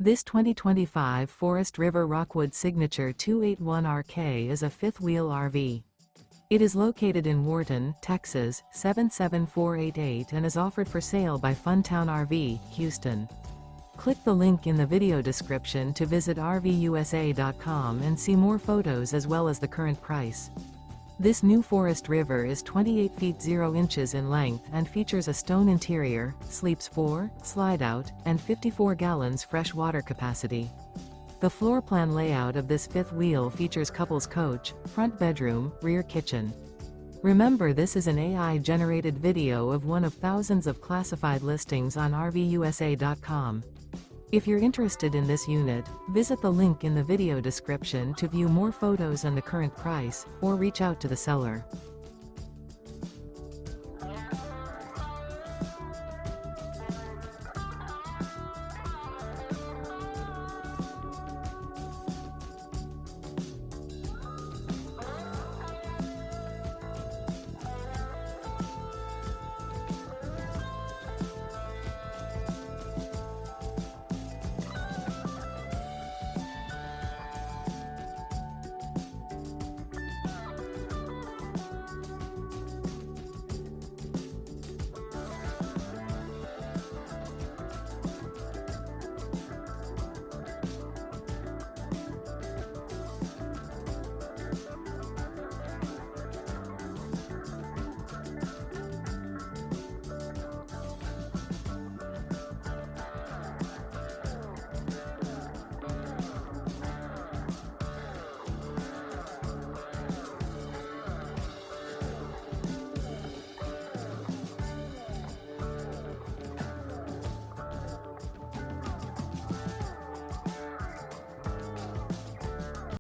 This 2025 Forest River Rockwood Signature 281RK is a fifth-wheel RV. It is located in Wharton, Texas, 77488 and is offered for sale by Funtown RV, Houston. Click the link in the video description to visit RVUSA.com and see more photos as well as the current price. This new Forest River is 28 feet 0 inches in length and features a stone interior, sleeps 4, slide-out, and 54 gallons fresh water capacity. The floor plan layout of this fifth wheel features couples coach, front bedroom, rear kitchen. Remember, this is an AI-generated video of one of thousands of classified listings on RVUSA.com. If you're interested in this unit, visit the link in the video description to view more photos and the current price, or reach out to the seller.